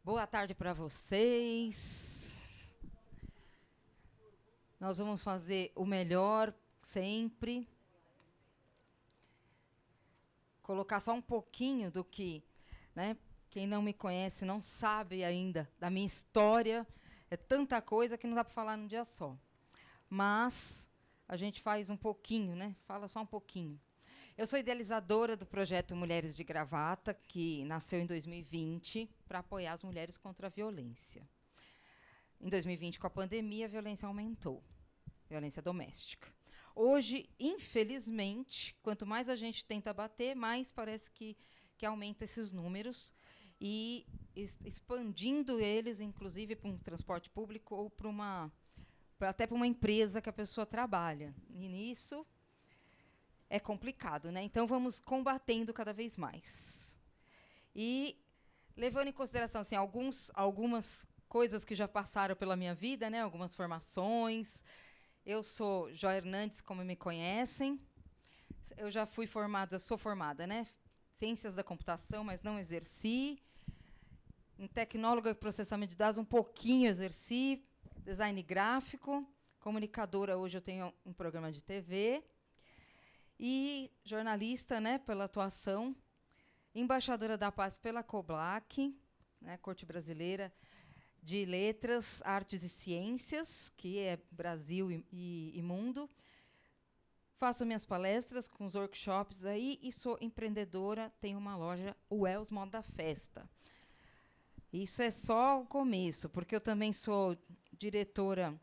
Boa tarde para vocês. Nós vamos fazer o melhor sempre. Colocar só um pouquinho do que, né? Quem não me conhece não sabe ainda da minha história. É tanta coisa que não dá para falar num dia só. Mas a gente faz um pouquinho, né? Fala só um pouquinho. Eu sou idealizadora do projeto Mulheres de Gravata, que nasceu em 2020 para apoiar as mulheres contra a violência. Em 2020, com a pandemia, a violência aumentou. Violência doméstica. Hoje, infelizmente, quanto mais a gente tenta bater, mais parece que aumenta esses números e expandindo eles, inclusive, para um transporte público ou até para uma empresa que a pessoa trabalha. E nisso é complicado, né? Então vamos combatendo cada vez mais. E levando em consideração assim, algumas coisas que já passaram pela minha vida, né? Algumas formações. Eu sou Jó Hernandes, como me conhecem. Eu já fui formada, eu sou formada, né? Ciências da computação, mas não exerci. Em tecnóloga e processamento de dados, um pouquinho exerci. Design gráfico. Comunicadora, hoje eu tenho um programa de TV. E jornalista, né, pela atuação. Embaixadora da Paz pela COBLAC, né, Corte Brasileira de Letras, Artes e Ciências, que é Brasil e mundo. Faço minhas palestras com os workshops aí e sou empreendedora, tenho uma loja, o Els Moda Festa. Isso é só o começo, porque eu também sou diretora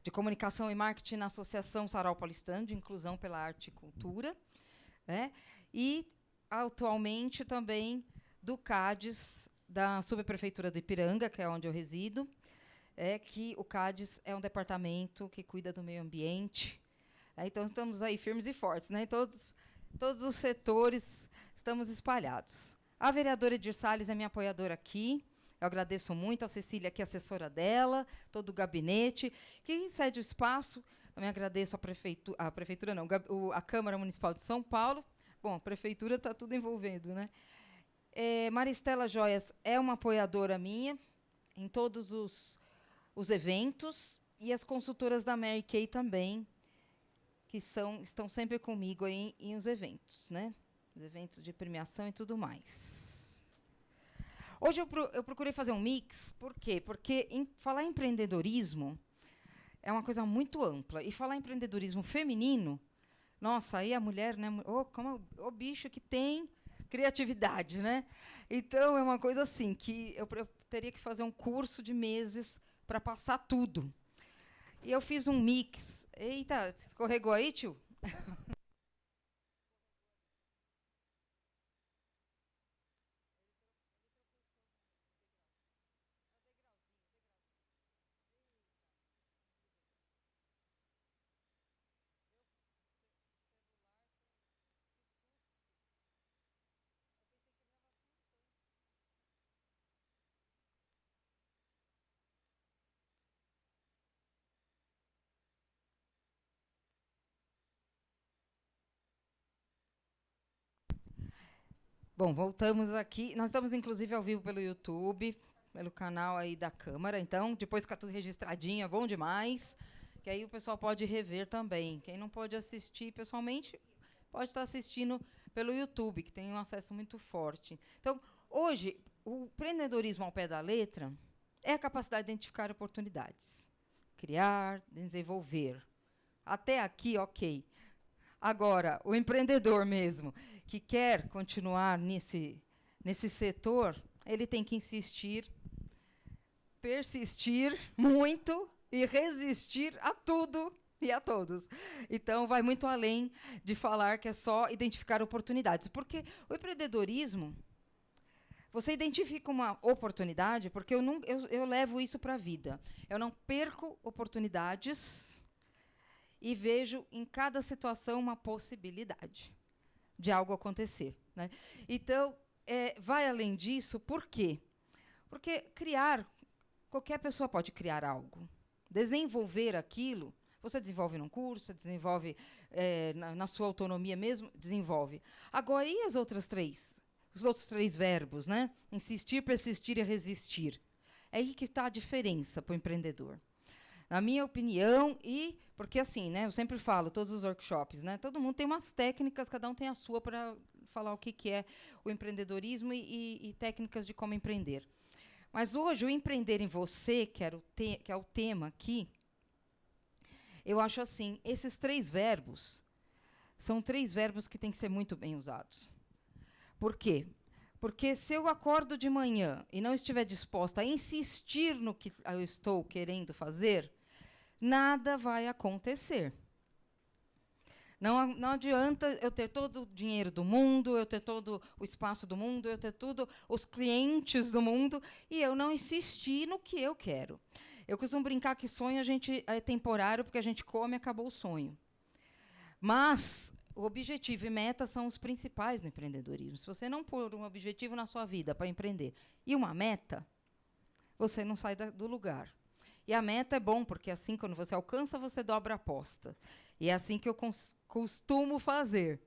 de comunicação e marketing na Associação Sarau Paulistano de Inclusão pela Arte e Cultura, né? E atualmente também do CADES, da Subprefeitura do Ipiranga, que é onde eu resido, que o CADES é um departamento que cuida do meio ambiente. Então estamos aí firmes e fortes, né? Em todos os setores estamos espalhados. A vereadora Edir Salles é minha apoiadora aqui. Eu agradeço muito a Cecília, que é assessora dela, todo o gabinete, que cede o espaço. Também agradeço a prefeitura não, a Câmara Municipal de São Paulo. Bom, a prefeitura está tudo envolvendo, né? Maristela Joias é uma apoiadora minha em todos os eventos, e as consultoras da Mary Kay também, que estão sempre comigo aí em os eventos, né? Os eventos de premiação e tudo mais. Hoje eu procurei fazer um mix, por quê? Porque falar em empreendedorismo é uma coisa muito ampla. E falar em empreendedorismo feminino, nossa, aí a mulher, né? O bicho que tem criatividade, né? Então é uma coisa assim, que eu teria que fazer um curso de meses para passar tudo. E eu fiz um mix. Eita, escorregou aí, tio? Bom, voltamos aqui. Nós estamos, inclusive, ao vivo pelo YouTube, pelo canal aí da Câmara. Então, depois fica tudo registradinho, é bom demais. Que aí o pessoal pode rever também. Quem não pode assistir pessoalmente, pode estar assistindo pelo YouTube, que tem um acesso muito forte. Então, hoje, o empreendedorismo ao pé da letra é a capacidade de identificar oportunidades. Criar, desenvolver. Até aqui, ok. Agora, o empreendedor mesmo, que quer continuar nesse setor, ele tem que insistir, persistir muito e resistir a tudo e a todos. Então, vai muito além de falar que é só identificar oportunidades. Porque o empreendedorismo, você identifica uma oportunidade, porque eu levo isso para a vida. Eu não perco oportunidades e vejo em cada situação uma possibilidade de algo acontecer, né? Então, vai além disso, por quê? Porque qualquer pessoa pode criar algo. Desenvolver aquilo, você desenvolve num curso, você desenvolve na sua autonomia mesmo, desenvolve. Agora, e as outras três? os outros 3 verbos, né? Insistir, persistir e resistir. É aí que está a diferença para o empreendedor. Na minha opinião, e porque assim, né? Eu sempre falo, todos os workshops, né? Todo mundo tem umas técnicas, cada um tem a sua para falar o que é o empreendedorismo e técnicas de como empreender. Mas hoje, o empreender em você, que é o tema aqui, eu acho assim, esses 3 verbos são 3 verbos que têm que ser muito bem usados. Por quê? Porque se eu acordo de manhã e não estiver disposta a insistir no que eu estou querendo fazer, nada vai acontecer. Não adianta eu ter todo o dinheiro do mundo, eu ter todo o espaço do mundo, eu ter todos os clientes do mundo e eu não insistir no que eu quero. Eu costumo brincar que sonho é temporário porque a gente come e acabou o sonho. Mas o objetivo e meta são os principais no empreendedorismo. Se você não pôr um objetivo na sua vida para empreender e uma meta, você não sai do lugar. E a meta é bom, porque assim, quando você alcança, você dobra a aposta. E é assim que eu costumo fazer.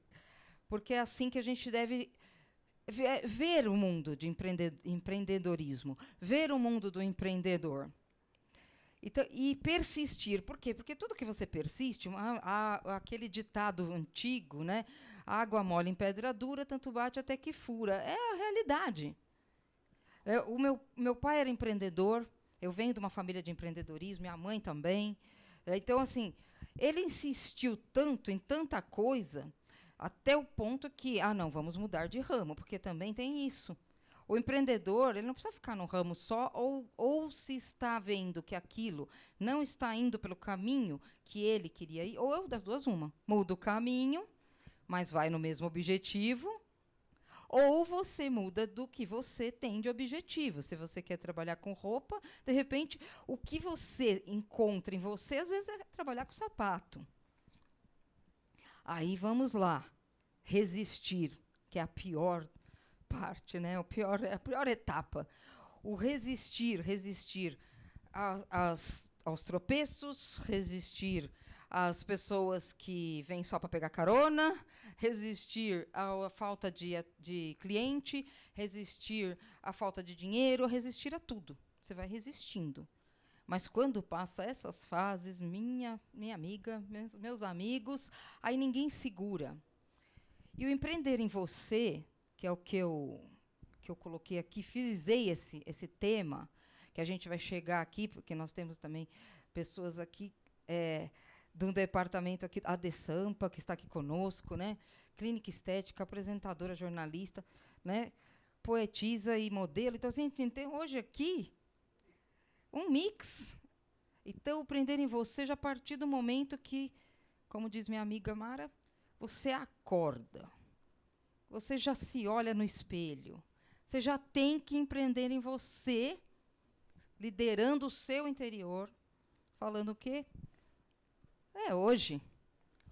Porque é assim que a gente deve ver o mundo de empreendedorismo, ver o mundo do empreendedor. Então, e persistir. Por quê? Porque tudo que você persiste, aquele ditado antigo, né? Água mole em pedra dura, tanto bate até que fura. É a realidade. O meu pai era empreendedor, eu venho de uma família de empreendedorismo, minha mãe também. Então, assim, ele insistiu tanto em tanta coisa, até o ponto que, não, vamos mudar de ramo, porque também tem isso. O empreendedor, ele não precisa ficar num ramo só, ou se está vendo que aquilo não está indo pelo caminho que ele queria ir, ou das duas uma. Muda o caminho, mas vai no mesmo objetivo, ou você muda do que você tem de objetivo. Se você quer trabalhar com roupa, de repente, o que você encontra em você, às vezes, é trabalhar com sapato. Aí vamos lá. Resistir, que é a pior parte, né? A pior etapa. O resistir aos tropeços, resistir às pessoas que vêm só para pegar carona, resistir à falta de cliente, resistir à falta de dinheiro, resistir a tudo. Você vai resistindo. Mas quando passa essas fases, minha amiga, meus amigos, aí ninguém segura. E o empreender em você, que é o que eu coloquei aqui, frisei esse tema, que a gente vai chegar aqui, porque nós temos também pessoas aqui de um departamento aqui, a De Sampa, que está aqui conosco, né? Clínica estética, apresentadora, jornalista, né? Poetisa e modelo. Então, assim, a gente tem hoje aqui um mix. Então, o empreender em você já a partir do momento que, como diz minha amiga Mara, você acorda. Você já se olha no espelho. Você já tem que empreender em você, liderando o seu interior, falando o quê? Hoje.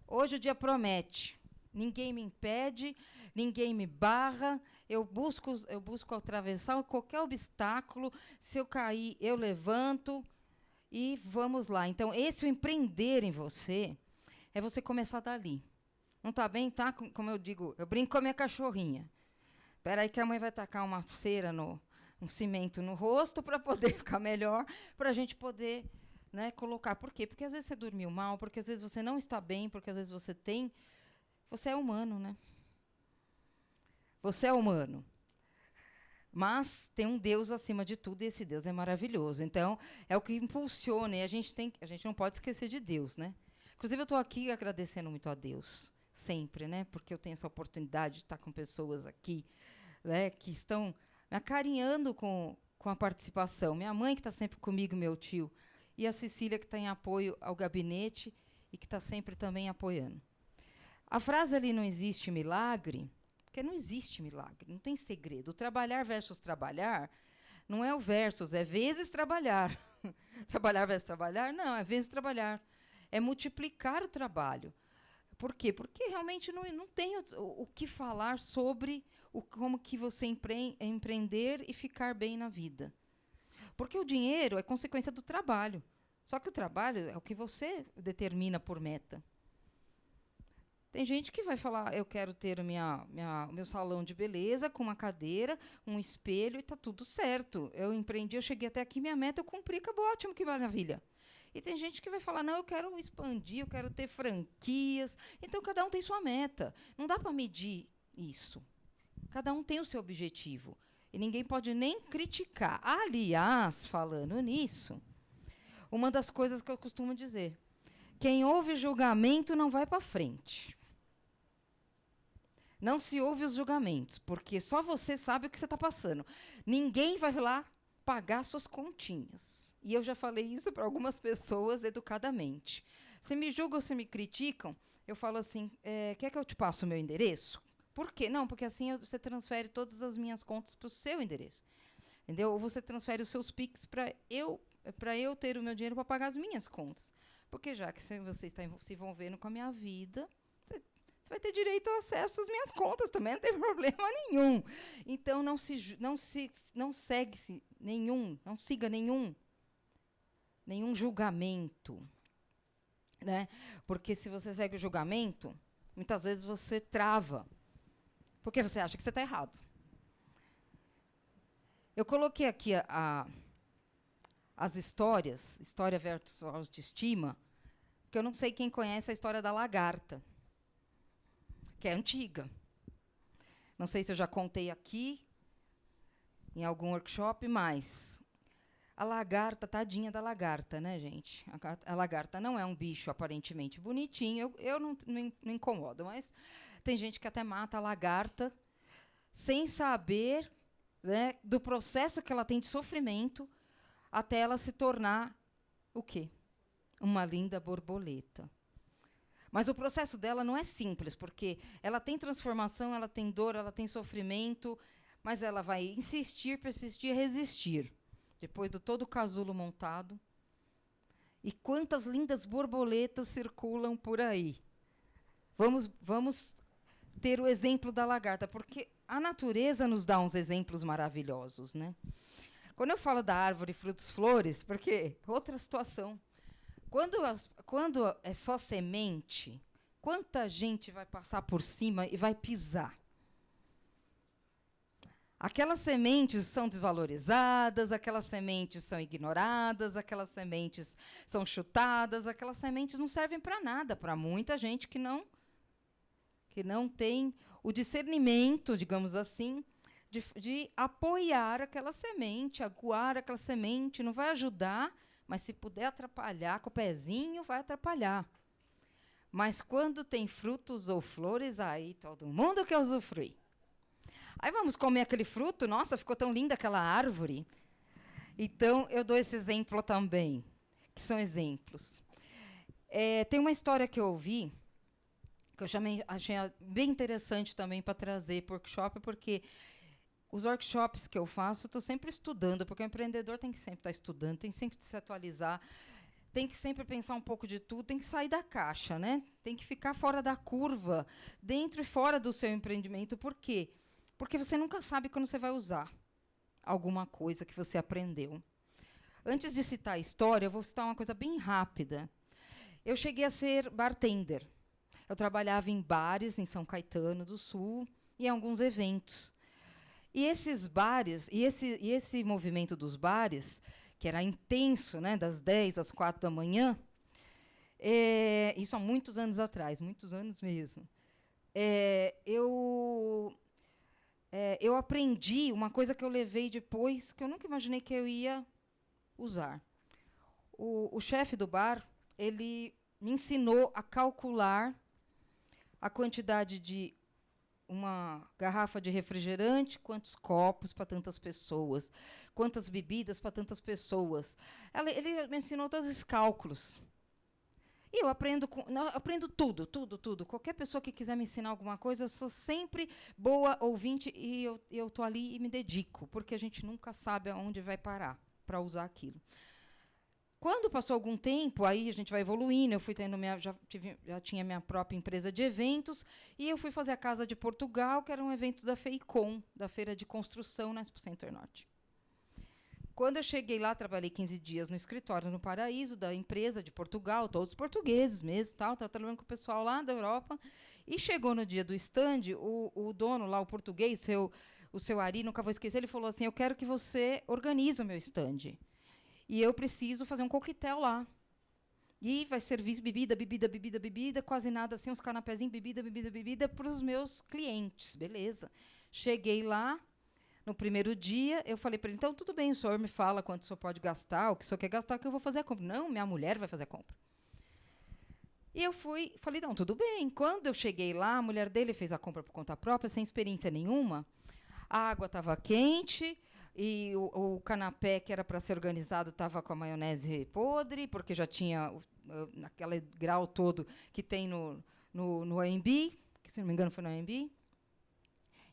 Hoje o dia promete. Ninguém me impede, ninguém me barra. Eu busco atravessar qualquer obstáculo. Se eu cair, eu levanto. E vamos lá. Então, esse empreender em você é você começar dali. Não está bem? Tá? Como eu digo, eu brinco com a minha cachorrinha. Espera aí que a mãe vai tacar uma cera, um cimento no rosto para poder ficar melhor, para a gente poder, né, colocar. Por quê? Porque às vezes você dormiu mal, porque às vezes você não está bem, porque às vezes você é humano, né? Você é humano. Mas tem um Deus acima de tudo e esse Deus é maravilhoso. Então, é o que impulsiona e a gente não pode esquecer de Deus, né? Inclusive, eu estou aqui agradecendo muito a Deus, sempre, né? Porque eu tenho essa oportunidade de estar com pessoas aqui, né, que estão me acarinhando com a participação. Minha mãe, que está sempre comigo, meu tio, e a Cecília, que está em apoio ao gabinete e que está sempre também apoiando. A frase ali, não existe milagre, porque não existe milagre, não tem segredo. O trabalhar versus trabalhar não é o versus, é vezes trabalhar. Trabalhar versus trabalhar? Não, é vezes trabalhar. É multiplicar o trabalho. Por quê? Porque realmente não tem o que falar sobre como que você empreender e ficar bem na vida. Porque o dinheiro é consequência do trabalho. Só que o trabalho é o que você determina por meta. Tem gente que vai falar, eu quero ter o meu salão de beleza com uma cadeira, um espelho e está tudo certo. Eu empreendi, eu cheguei até aqui, minha meta eu cumpri, acabou, ótimo, que maravilha. E tem gente que vai falar, não, eu quero expandir, eu quero ter franquias. Então, cada um tem sua meta. Não dá para medir isso. Cada um tem o seu objetivo. E ninguém pode nem criticar. Aliás, falando nisso, uma das coisas que eu costumo dizer, quem ouve julgamento não vai para frente. Não se ouve os julgamentos, porque só você sabe o que você está passando. Ninguém vai lá pagar suas continhas. E eu já falei isso para algumas pessoas educadamente. Se me julgam, se me criticam, eu falo assim, quer que eu te passe o meu endereço? Por quê? Não, porque assim você transfere todas as minhas contas para o seu endereço. Entendeu? Ou você transfere os seus Pix para eu ter o meu dinheiro para pagar as minhas contas. Porque já que você está se envolvendo com a minha vida, você vai ter direito ao acesso às minhas contas também, não tem problema nenhum. Então não siga nenhum julgamento, né? Porque se você segue o julgamento, muitas vezes você trava, porque você acha que você está errado. Eu coloquei aqui as histórias, história versus autoestima, porque eu não sei quem conhece a história da lagarta, que é antiga. Não sei se eu já contei aqui, em algum workshop, mas a lagarta, tadinha da lagarta, né, gente? A lagarta não é um bicho aparentemente bonitinho, eu não incomodo, mas tem gente que até mata a lagarta sem saber, né, do processo que ela tem de sofrimento até ela se tornar o quê? Uma linda borboleta. Mas o processo dela não é simples, porque ela tem transformação, ela tem dor, ela tem sofrimento, mas ela vai insistir, persistir, resistir. Depois de todo o casulo montado. E quantas lindas borboletas circulam por aí. Vamos ter o exemplo da lagarta, porque a natureza nos dá uns exemplos maravilhosos, né? Quando eu falo da árvore, frutos, flores, porque outra situação. Quando é só semente, quanta gente vai passar por cima e vai pisar? Aquelas sementes são desvalorizadas, aquelas sementes são ignoradas, aquelas sementes são chutadas, aquelas sementes não servem para nada, para muita gente que não tem o discernimento, digamos assim, de apoiar aquela semente, aguar aquela semente, não vai ajudar, mas se puder atrapalhar com o pezinho, vai atrapalhar. Mas quando tem frutos ou flores, aí todo mundo quer usufruir. Aí vamos comer aquele fruto, nossa, ficou tão linda aquela árvore. Então, eu dou esse exemplo também, que são exemplos. Tem uma história que eu ouvi, que eu achei bem interessante também para trazer para o workshop, porque os workshops que eu faço, estou sempre estudando, porque o empreendedor tem que sempre estar estudando, tem sempre que se atualizar, tem que sempre pensar um pouco de tudo, tem que sair da caixa, né? Tem que ficar fora da curva, dentro e fora do seu empreendimento. Por quê? Porque você nunca sabe quando você vai usar alguma coisa que você aprendeu. Antes de citar a história, eu vou citar uma coisa bem rápida. Eu cheguei a ser bartender. Eu trabalhava em bares em São Caetano do Sul e em alguns eventos. E esses bares, e esse movimento dos bares, que era intenso, né, das 10 às 4 da manhã, isso há muitos anos atrás, muitos anos mesmo, eu aprendi uma coisa que eu levei depois, que eu nunca imaginei que eu ia usar. O chefe do bar, ele me ensinou a calcular a quantidade de uma garrafa de refrigerante, quantos copos para tantas pessoas, quantas bebidas para tantas pessoas. Ele me ensinou todos esses cálculos. E eu aprendo tudo. Qualquer pessoa que quiser me ensinar alguma coisa, eu sou sempre boa ouvinte e eu estou ali e me dedico, porque a gente nunca sabe aonde vai parar para usar aquilo. Quando passou algum tempo, aí a gente vai evoluindo, eu fui tendo já tinha minha própria empresa de eventos, e eu fui fazer a Casa de Portugal, que era um evento da FEICOM, da Feira de Construção na Expo Center Norte. Quando eu cheguei lá, trabalhei 15 dias no escritório no Paraíso, da empresa de Portugal, todos portugueses mesmo, estava trabalhando com o pessoal lá da Europa. E chegou no dia do stand, o dono lá, o português, o seu Ari, nunca vou esquecer, ele falou assim, eu quero que você organize o meu stand. E eu preciso fazer um coquetel lá. E vai servir bebida, bebida, bebida, bebida, quase nada assim, uns canapézinhos, bebida, bebida, bebida, para os meus clientes. Beleza. Cheguei lá, no primeiro dia, eu falei para ele, então, tudo bem, o senhor me fala quanto o senhor pode gastar, o que o senhor quer gastar, que eu vou fazer a compra. Não, minha mulher vai fazer a compra. E eu falei, não, tudo bem. Quando eu cheguei lá, a mulher dele fez a compra por conta própria, sem experiência nenhuma. A água estava quente, e o canapé que era para ser organizado estava com a maionese podre, porque já tinha aquele grau todo que tem no AMB, que, se não me engano, foi no AMB.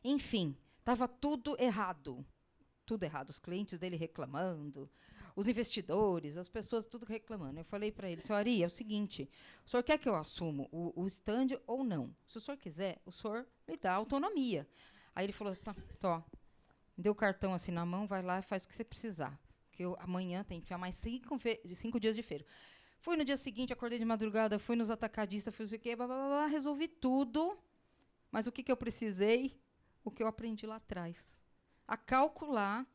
Enfim, estava tudo errado. Tudo errado. Os clientes dele reclamando, os investidores, as pessoas tudo reclamando. Eu falei para ele, senhor Ari, é o seguinte, o senhor quer que eu assumo o stand ou não? Se o senhor quiser, o senhor me dá autonomia. Aí ele falou, tá, me deu o cartão assim na mão, vai lá e faz o que você precisar. Porque amanhã tem que enfiar mais 5 dias de feira. Fui no dia seguinte, acordei de madrugada, fui nos atacadistas, fui o quê, resolvi tudo. Mas o que eu precisei? O que eu aprendi lá atrás. A calcular,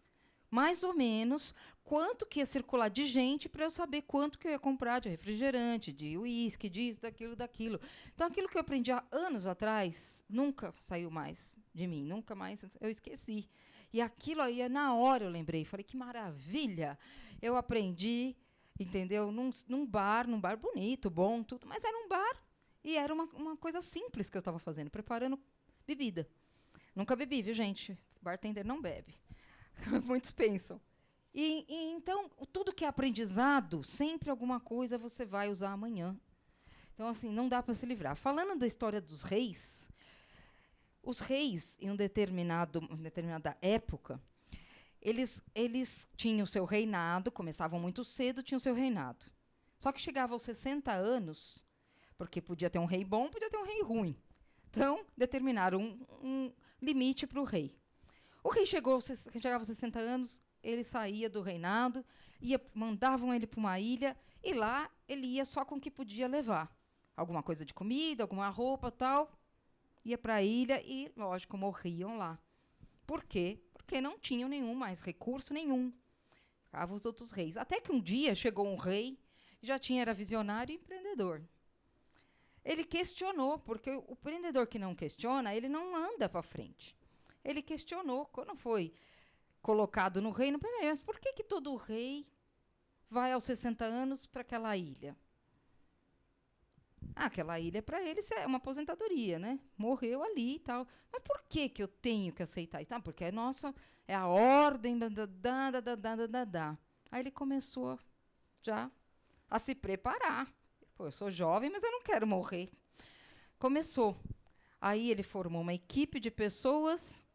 mais ou menos, quanto que ia circular de gente para eu saber quanto que eu ia comprar de refrigerante, de uísque, disso, daquilo. Então, aquilo que eu aprendi há anos atrás, nunca saiu mais de mim, nunca mais eu esqueci. E aquilo aí, na hora eu lembrei, falei, que maravilha! Eu aprendi, entendeu? Num bar bonito, bom, tudo, mas era um bar e era uma coisa simples que eu estava fazendo, preparando bebida. Nunca bebi, viu, gente? Bartender não bebe. Muitos pensam. Então, tudo que é aprendizado, sempre alguma coisa você vai usar amanhã. Então, assim, não dá para se livrar. Falando da história dos reis, os reis, em uma determinada época, eles tinham o seu reinado, começavam muito cedo, tinham o seu reinado. Só que chegava aos 60 anos, porque podia ter um rei bom, podia ter um rei ruim. Então, determinaram um limite para o rei. O rei chegava aos 60 anos, ele saía do reinado, mandavam ele para uma ilha, e lá ele ia só com o que podia levar. Alguma coisa de comida, alguma roupa, tal. Ia para a ilha e, lógico, morriam lá. Por quê? Porque não tinham mais recurso nenhum. Ficavam os outros reis. Até que um dia chegou um rei, que era visionário e empreendedor. Ele questionou, porque o empreendedor que não questiona, ele não anda para frente. Ele questionou, quando foi colocado no reino, mas por que todo rei vai aos 60 anos para aquela ilha? Aquela ilha, para ele, é uma aposentadoria, né? Morreu ali e tal. Mas por que eu tenho que aceitar isso? Porque é a ordem, Aí ele começou já a se preparar. Pô, eu sou jovem, mas eu não quero morrer. Começou. Aí ele formou uma equipe de pessoas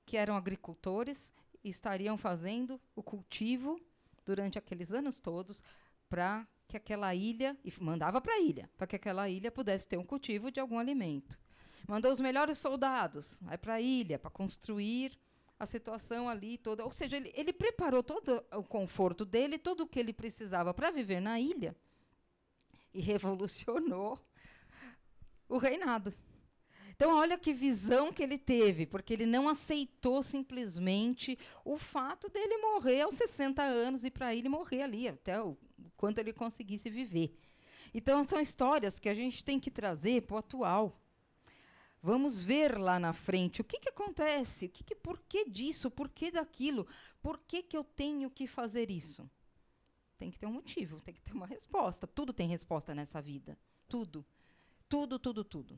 que eram agricultores e estariam fazendo o cultivo durante aqueles anos todos para que aquela ilha, e mandava para a ilha, para que aquela ilha pudesse ter um cultivo de algum alimento. Mandou os melhores soldados para a ilha, para construir a situação ali toda. Ou seja, ele preparou todo o conforto dele, tudo o que ele precisava para viver na ilha, e revolucionou o reinado. Então, olha que visão que ele teve, porque ele não aceitou simplesmente o fato dele morrer aos 60 anos e para ele morrer ali, até o quanto ele conseguisse viver. Então, são histórias que a gente tem que trazer para o atual. Vamos ver lá na frente o que acontece, por que disso, por que daquilo, por que eu tenho que fazer isso? Tem que ter um motivo, tem que ter uma resposta. Tudo tem resposta nessa vida. Tudo. Tudo, tudo, tudo.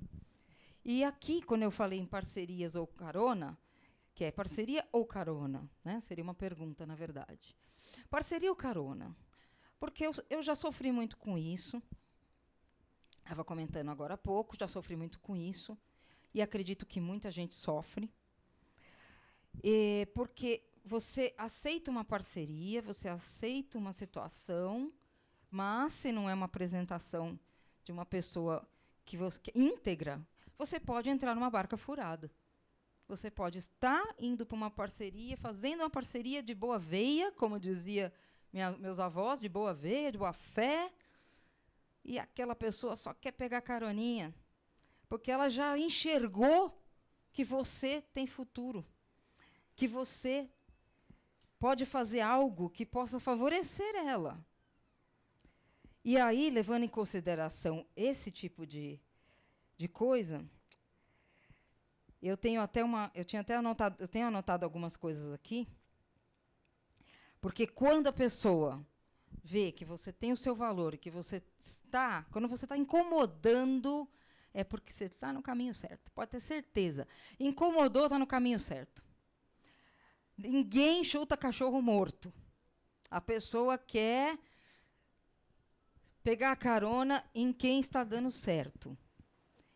E aqui, quando eu falei em parcerias ou carona, que é parceria ou carona, né? Seria uma pergunta, na verdade. Parceria ou carona? Porque eu já sofri muito com isso. Estava comentando agora há pouco, já sofri muito com isso. E acredito que muita gente sofre. Porque você aceita uma parceria, você aceita uma situação, mas se não é uma apresentação de uma pessoa que íntegra, você pode entrar numa barca furada. Você pode estar indo para uma parceria, fazendo uma parceria de boa veia, como dizia meus avós, de boa veia, de boa fé, e aquela pessoa só quer pegar caroninha, porque ela já enxergou que você tem futuro, que você pode fazer algo que possa favorecer ela. E aí, levando em consideração esse tipo de coisa, eu tenho anotado algumas coisas aqui, porque quando a pessoa vê que você tem o seu valor e que quando você está incomodando, é porque você está no caminho certo. Pode ter certeza. Incomodou, está no caminho certo. Ninguém chuta cachorro morto. A pessoa quer pegar a carona em quem está dando certo.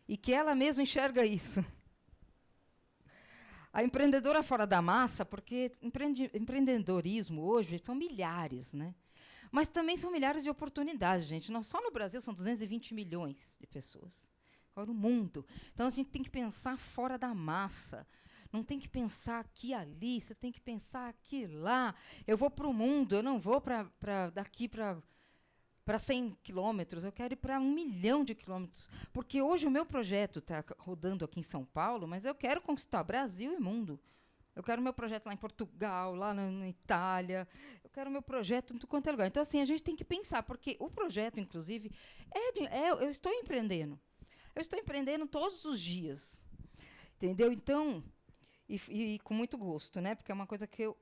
E que ela mesma enxerga isso. A empreendedora fora da massa, porque empreendedorismo hoje são milhares, né? Mas também são milhares de oportunidades, gente. Só no Brasil são 220 milhões de pessoas. Agora o mundo. Então a gente tem que pensar fora da massa. Não tem que pensar aqui e ali, você tem que pensar aqui e lá. Eu vou para o mundo, eu não vou daqui para 100 quilômetros, eu quero ir para 1 milhão de quilômetros. Porque hoje o meu projeto está rodando aqui em São Paulo, mas eu quero conquistar Brasil e mundo. Eu quero meu projeto lá em Portugal, lá na Itália. Eu quero meu projeto em tudo quanto é lugar. Então, assim, a gente tem que pensar, porque o projeto, inclusive, eu estou empreendendo. Eu estou empreendendo todos os dias. Entendeu? Então, e com muito gosto, né? Porque é uma coisa que eu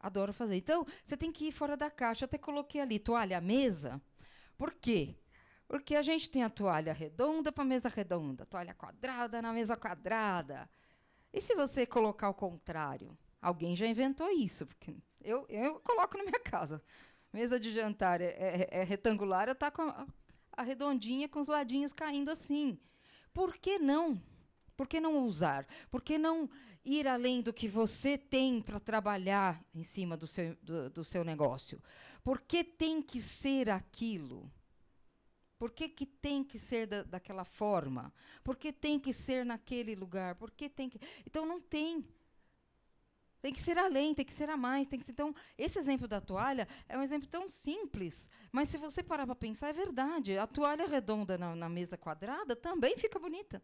adoro fazer. Então, você tem que ir fora da caixa. Eu até coloquei ali, toalha à mesa. Por quê? Porque a gente tem a toalha redonda para a mesa redonda, toalha quadrada na mesa quadrada. E se você colocar o contrário? Alguém já inventou isso, porque eu coloco na minha casa. Mesa de jantar é retangular, eu tá com a redondinha com os ladinhos caindo assim. Por que não? Por que não usar? Por que não ir além do que você tem para trabalhar em cima do seu negócio? Por que tem que ser aquilo? Por que tem que ser daquela forma? Por que tem que ser naquele lugar? Por que tem que... Então, não tem. Tem que ser além, tem que ser a mais. Então, esse exemplo da toalha é um exemplo tão simples, mas se você parar para pensar, é verdade. A toalha redonda na mesa quadrada também fica bonita.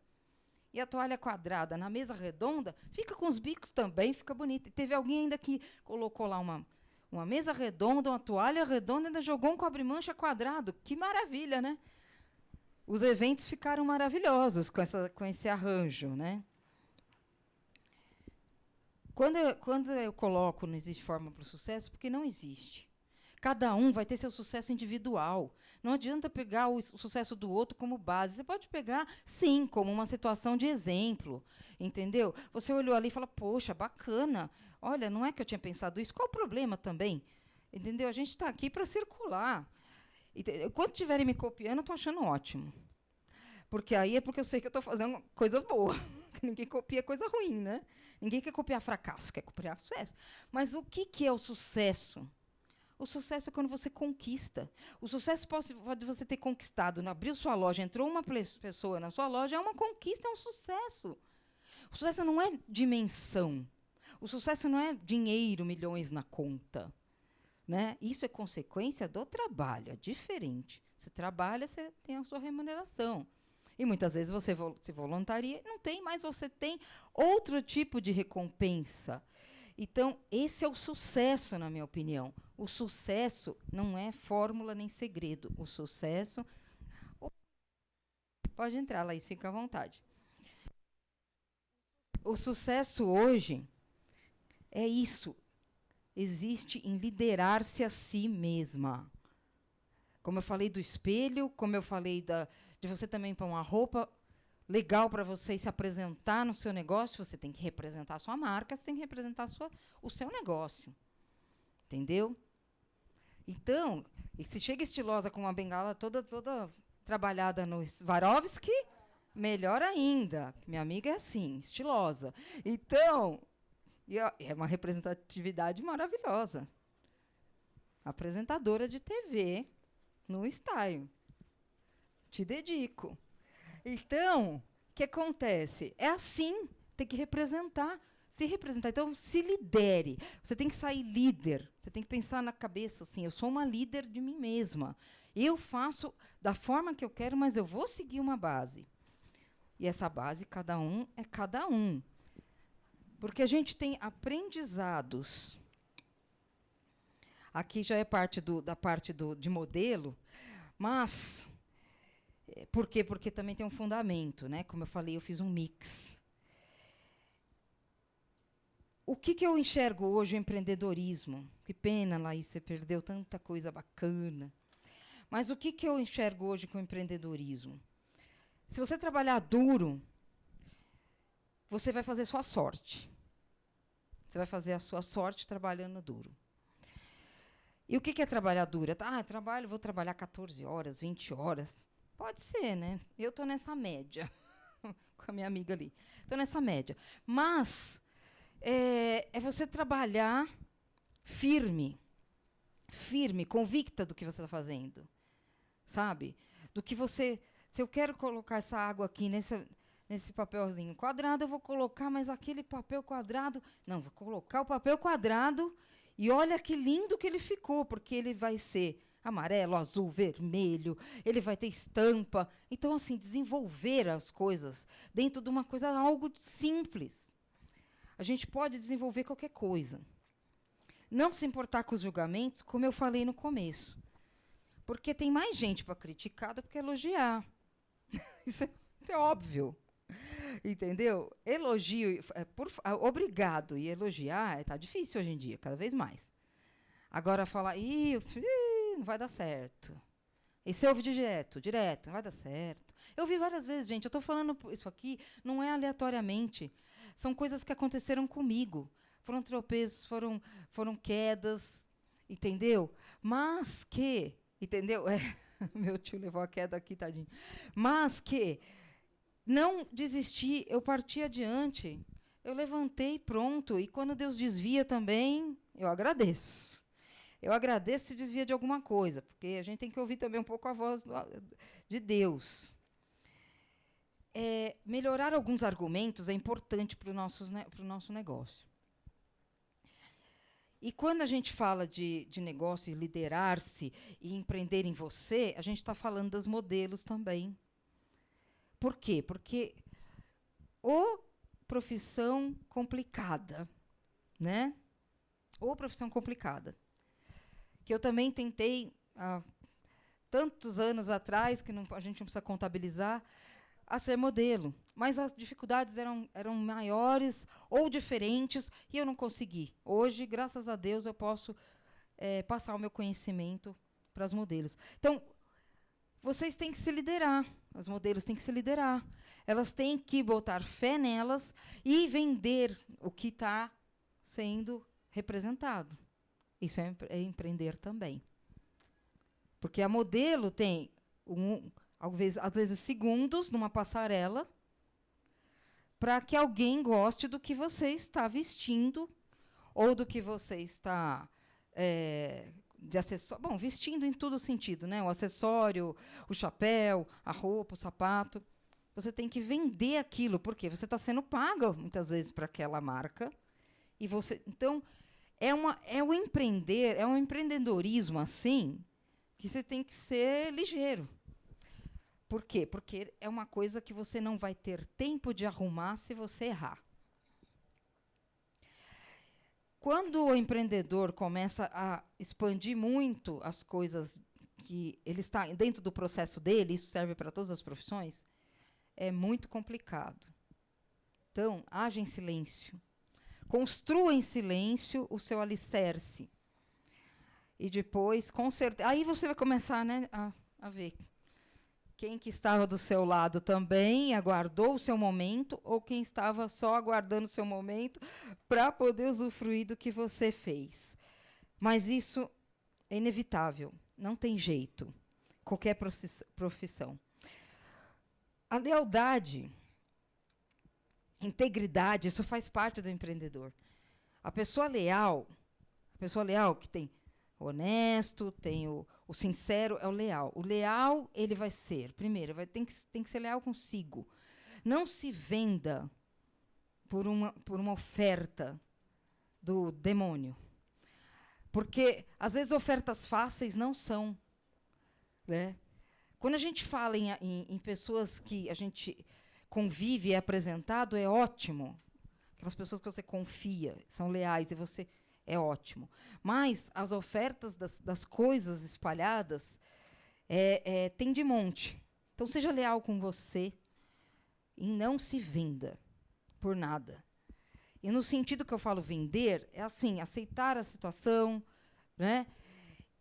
E a toalha quadrada na mesa redonda fica com os bicos também, fica bonita. E teve alguém ainda que colocou lá uma mesa redonda, uma toalha redonda, ainda jogou um cobre-mancha quadrado. Que maravilha, né? Os eventos ficaram maravilhosos com esse arranjo, né? Quando eu coloco não existe forma para o sucesso, porque não existe. Cada um vai ter seu sucesso individual. Não adianta pegar o sucesso do outro como base. Você pode pegar, sim, como uma situação de exemplo. Entendeu? Você olhou ali e fala, poxa, bacana. Olha, não é que eu tinha pensado isso. Qual o problema também? Entendeu? A gente está aqui para circular. Quando estiverem me copiando, eu estou achando ótimo. Porque aí é porque eu sei que eu estou fazendo coisa boa. Ninguém copia coisa ruim, né? Ninguém quer copiar fracasso, quer copiar sucesso. Mas o que é o sucesso? O sucesso é quando você conquista. O sucesso pode você ter conquistado, abriu sua loja, entrou uma pessoa na sua loja, é uma conquista, é um sucesso. O sucesso não é dimensão. O sucesso não é dinheiro, milhões na conta. Né? Isso é consequência do trabalho, é diferente. Você trabalha, você tem a sua remuneração. E muitas vezes você se voluntaria, não tem, mas você tem outro tipo de recompensa. Então, esse é o sucesso, na minha opinião. O sucesso não é fórmula nem segredo. O sucesso... Pode entrar, Laís, fica à vontade. O sucesso hoje é isso. Existe em liderar-se a si mesma. Como eu falei do espelho, como eu falei de você também pôr uma roupa legal para você se apresentar no seu negócio, você tem que representar a sua marca, você tem que representar o seu negócio. Entendeu? Então, e se chega estilosa com uma bengala toda trabalhada no Swarovski, melhor ainda. Minha amiga é assim, estilosa. Então, é uma representatividade maravilhosa. Apresentadora de TV no Style. Te dedico. Então, o que acontece? É assim. tem que representar, se representar. Então, se lidere. Você tem que sair líder. Você tem que pensar na cabeça assim, eu sou uma líder de mim mesma. Eu faço da forma que eu quero, mas eu vou seguir uma base. E essa base, cada um é cada um. Porque a gente tem aprendizados. Aqui já é da parte de modelo, mas por quê? Porque também tem um fundamento, né? Como eu falei, eu fiz um mix. O que eu enxergo hoje o empreendedorismo? Que pena, Laís, você perdeu tanta coisa bacana. Mas o que eu enxergo hoje com o empreendedorismo? Se você trabalhar duro, você vai fazer sua sorte. Você vai fazer a sua sorte trabalhando duro. E o que é trabalhar duro? Vou trabalhar 14 horas, 20 horas. Pode ser, né? Eu estou nessa média, com a minha amiga ali. Estou nessa média. Mas é você trabalhar firme, convicta do que você está fazendo. Sabe? Do que você... Se eu quero colocar essa água aqui nesse papelzinho quadrado, eu vou colocar, mas aquele papel quadrado... Não, vou colocar o papel quadrado e olha que lindo que ele ficou, porque ele vai ser amarelo, azul, vermelho, ele vai ter estampa. Então, assim, desenvolver as coisas dentro de uma coisa, algo simples. A gente pode desenvolver qualquer coisa. Não se importar com os julgamentos, como eu falei no começo. Porque tem mais gente para criticar do que elogiar. Isso é óbvio. Entendeu? Elogio, obrigado, e elogiar está difícil hoje em dia, cada vez mais. Agora falar, não vai dar certo. E você ouve direto, não vai dar certo. Eu vi várias vezes, gente, eu estou falando isso aqui, não é aleatoriamente. São coisas que aconteceram comigo. Foram tropeços, foram quedas, entendeu? Mas que, entendeu? Meu tio levou a queda aqui, tadinho. Mas que não desisti, eu parti adiante. Eu levantei, pronto. E quando Deus desvia também, eu agradeço. Eu agradeço se desvia de alguma coisa, porque a gente tem que ouvir também um pouco a voz de Deus. Melhorar alguns argumentos é importante para o nosso negócio. E quando a gente fala de negócio e liderar-se e empreender em você, a gente está falando das modelos também. Por quê? Porque profissão complicada, né? Profissão complicada. Que eu também tentei, há tantos anos atrás, que a gente não precisa contabilizar, a ser modelo. Mas as dificuldades eram maiores ou diferentes e eu não consegui. Hoje, graças a Deus, eu posso passar o meu conhecimento para os modelos. Então, vocês têm que se liderar. Os modelos têm que se liderar. Elas têm que botar fé nelas e vender o que está sendo representado. Isso é empreender também. Porque a modelo tem, às vezes, segundos numa passarela para que alguém goste do que você está vestindo ou do que você está... de acessório, bom, vestindo em todo sentido, né? O acessório, o chapéu, a roupa, o sapato. Você tem que vender aquilo, porque você está sendo paga muitas vezes para aquela marca. E você, então, é um empreendedorismo assim que você tem que ser ligeiro. Por quê? Porque é uma coisa que você não vai ter tempo de arrumar se você errar. Quando o empreendedor começa a expandir muito as coisas que ele está dentro do processo dele, isso serve para todas as profissões, é muito complicado. Então, haja em silêncio. Construa em silêncio o seu alicerce. E depois, com certeza... Aí você vai começar, né, a ver quem que estava do seu lado também aguardou o seu momento ou quem estava só aguardando o seu momento para poder usufruir do que você fez. Mas isso é inevitável, não tem jeito. Qualquer profissão. A lealdade, integridade, isso faz parte do empreendedor. A pessoa leal que tem honesto, tem o sincero, é o leal. O leal, ele vai ser, primeiro, tem que ser leal consigo. Não se venda por uma oferta do demônio. Porque, às vezes, ofertas fáceis não são. Né? Quando a gente fala em pessoas que a gente convive e é apresentado, é ótimo. Aquelas pessoas que você confia, são leais, e você é ótimo. Mas as ofertas das coisas espalhadas tem de monte. Então, seja leal com você e não se venda por nada. E no sentido que eu falo vender, é assim, aceitar a situação, né?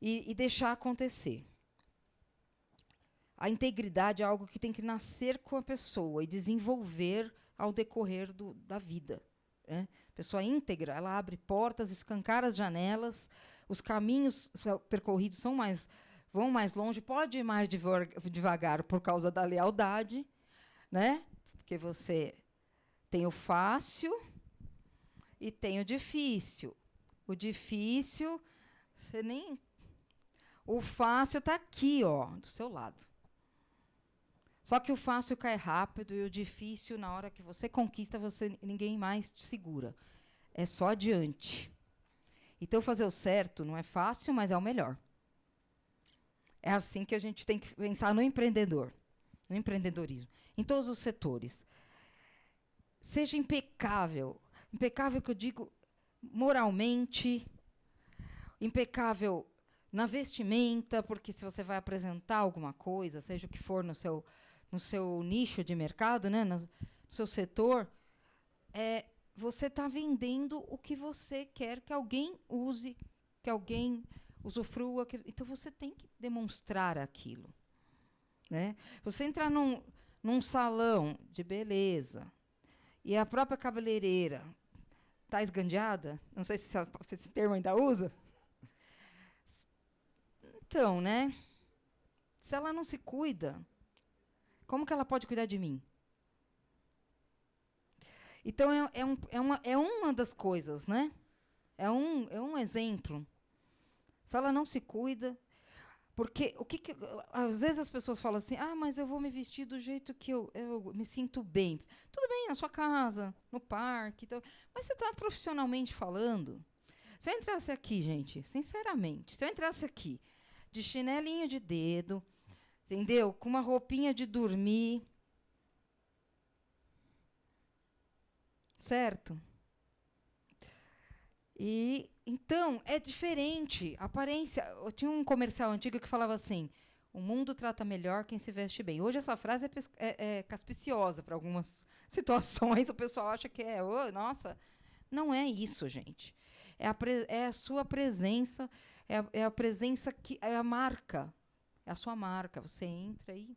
E deixar acontecer. A integridade é algo que tem que nascer com a pessoa e desenvolver ao decorrer da vida. Né? Pessoa íntegra, ela abre portas, escancara as janelas, os caminhos percorridos vão mais longe, pode ir mais devagar por causa da lealdade, né? Porque você tem o fácil e tem o difícil. O difícil, o fácil está aqui, ó, do seu lado. Só que o fácil cai rápido e o difícil, na hora que você conquista, ninguém mais te segura. É só adiante. Então, fazer o certo não é fácil, mas é o melhor. É assim que a gente tem que pensar no empreendedor, no empreendedorismo, em todos os setores. Seja impecável. Impecável que eu digo moralmente, impecável na vestimenta, porque se você vai apresentar alguma coisa, seja o que for no seu nicho de mercado, né, no seu setor, você está vendendo o que você quer que alguém use, que alguém usufrua. Então, você tem que demonstrar aquilo. Né? Você entrar num salão de beleza e a própria cabeleireira está esgandeada, não sei se esse termo ainda usa. Então, né? Se ela não se cuida, como que ela pode cuidar de mim? Então, é uma das coisas, né? É um exemplo. Se ela não se cuida, porque às vezes as pessoas falam assim, mas eu vou me vestir do jeito que eu me sinto bem. Tudo bem, na sua casa, no parque, mas você está profissionalmente falando. Se eu entrasse aqui, gente, sinceramente, se eu entrasse aqui de chinelinho de dedo, entendeu? Com uma roupinha de dormir, certo? E então é diferente. A aparência. Eu tinha um comercial antigo que falava assim: o mundo trata melhor quem se veste bem. Hoje essa frase é caspiciosa para algumas situações. O pessoal acha que nossa, não é isso, gente. É a sua presença, é a presença que é a marca, é a sua marca. Você entra aí.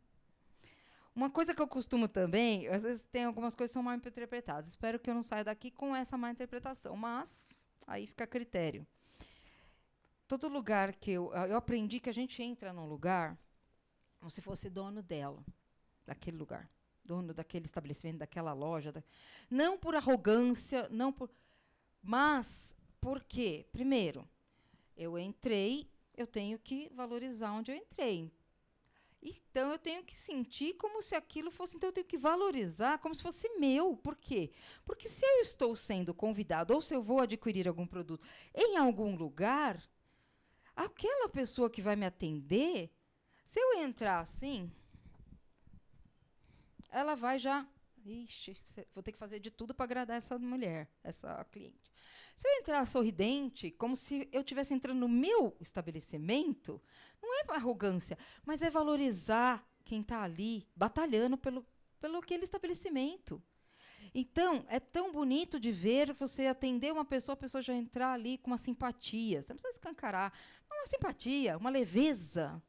Uma coisa que eu costumo também, às vezes tem algumas coisas que são mal interpretadas. Espero que eu não saia daqui com essa má interpretação, mas aí fica a critério. Todo lugar que eu aprendi que a gente entra num lugar como se fosse dono dela, daquele lugar, dono daquele estabelecimento, daquela loja. Não por arrogância, mas porque, primeiro, eu entrei, eu tenho que valorizar onde eu entrei. Então, eu tenho que sentir como se aquilo fosse... Então, eu tenho que valorizar como se fosse meu. Por quê? Porque se eu estou sendo convidado, ou se eu vou adquirir algum produto em algum lugar, aquela pessoa que vai me atender, se eu entrar assim, ela vai já... Ixi, vou ter que fazer de tudo para agradar essa mulher, essa cliente. Se eu entrar sorridente, como se eu estivesse entrando no meu estabelecimento, não é arrogância, mas é valorizar quem está ali, batalhando pelo aquele estabelecimento. Então, é tão bonito de ver você atender uma pessoa, a pessoa já entrar ali com uma simpatia. Você não precisa escancarar. Uma simpatia, uma leveza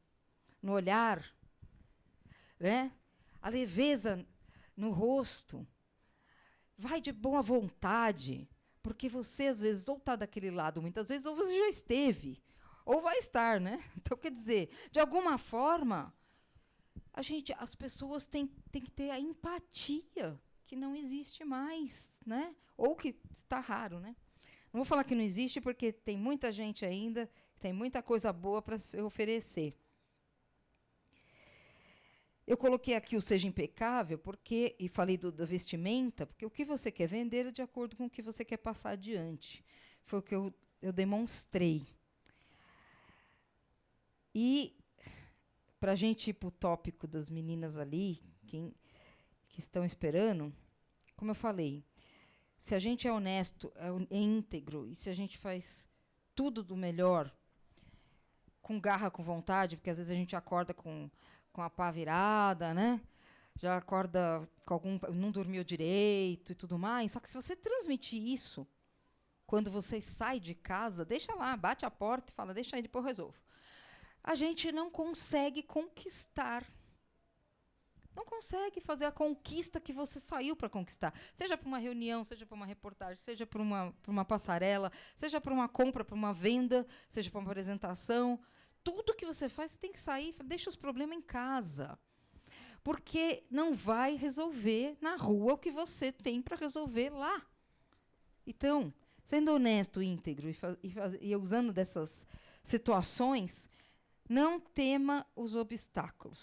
no olhar. Né? A leveza no rosto. Vai de boa vontade. Porque você, às vezes, ou está daquele lado, muitas vezes, ou você já esteve, ou vai estar, né? Então, quer dizer, de alguma forma, as pessoas têm que ter a empatia, que não existe mais, né? Ou que está raro, né? Não vou falar que não existe, porque tem muita gente ainda, tem muita coisa boa para se oferecer. Eu coloquei aqui o seja impecável porque e falei da vestimenta, porque o que você quer vender é de acordo com o que você quer passar adiante. Foi o que eu demonstrei. E, para a gente ir para o tópico das meninas ali, que estão esperando, como eu falei, se a gente é honesto, é íntegro, e se a gente faz tudo do melhor, com garra, com vontade, porque às vezes a gente acorda com a pá virada, né? Já acorda com não dormiu direito e tudo mais. Só que se você transmitir isso, quando você sai de casa, deixa lá, bate a porta e fala, deixa aí, depois eu resolvo. A gente não consegue conquistar. Não consegue fazer a conquista que você saiu para conquistar. Seja para uma reunião, seja para uma reportagem, seja para uma passarela, seja para uma compra, para uma venda, seja para uma apresentação. Tudo que você faz, você tem que sair, deixa os problemas em casa. Porque não vai resolver na rua o que você tem para resolver lá. Então, sendo honesto, íntegro e usando dessas situações, não tema os obstáculos.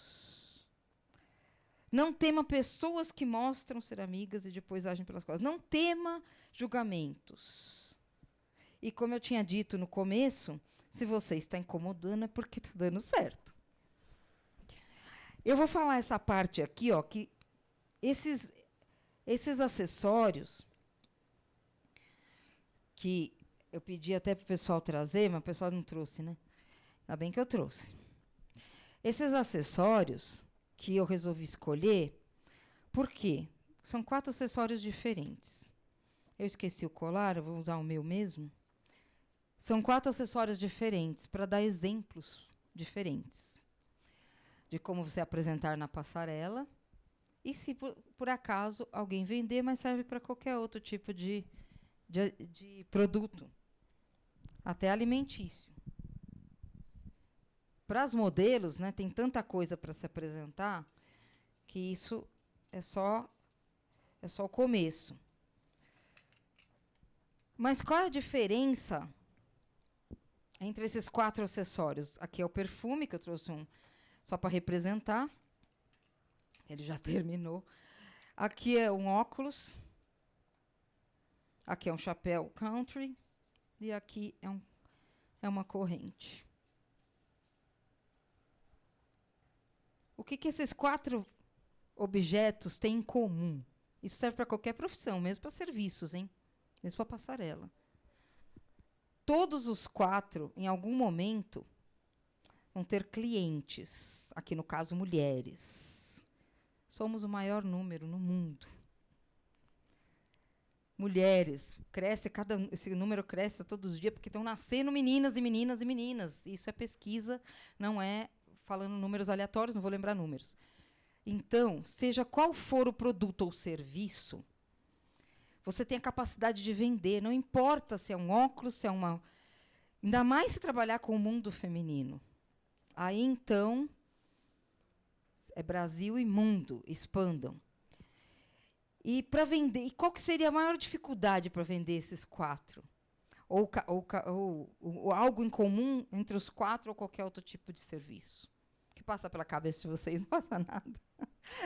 Não tema pessoas que mostram ser amigas e depois agem pelas costas. Não tema julgamentos. E como eu tinha dito no começo, se você está incomodando é porque está dando certo. Eu vou falar essa parte aqui, ó, que esses acessórios que eu pedi até para o pessoal trazer, mas o pessoal não trouxe, né? Ainda bem que eu trouxe. Esses acessórios que eu resolvi escolher, por quê? São 4 acessórios diferentes. Eu esqueci o colar, eu vou usar o meu mesmo. São 4 acessórios diferentes para dar exemplos diferentes de como você apresentar na passarela e se por acaso alguém vender, mas serve para qualquer outro tipo de produto, até alimentício. Para os modelos, né, tem tanta coisa para se apresentar que isso é só o começo. Mas qual é a diferença entre esses 4 acessórios? Aqui é o perfume, que eu trouxe só para representar. Ele já terminou. Aqui é um óculos. Aqui é um chapéu country. E aqui é uma corrente. O que esses 4 objetos têm em comum? Isso serve para qualquer profissão, mesmo para serviços, hein? Mesmo para passarela. Todos os 4, em algum momento, vão ter clientes. Aqui, no caso, mulheres. Somos o maior número no mundo. Mulheres. Esse número cresce todos os dias, porque estão nascendo meninas e meninas e meninas. Isso é pesquisa, não é falando números aleatórios, não vou lembrar números. Então, seja qual for o produto ou serviço, você tem a capacidade de vender. Não importa se é um óculos, se é uma... Ainda mais se trabalhar com o mundo feminino. Aí, então, é Brasil e mundo, expandam. E para vender, e qual que seria a maior dificuldade para vender esses 4? Ou algo em comum entre os 4 ou qualquer outro tipo de serviço? O que passa pela cabeça de vocês? Não passa nada.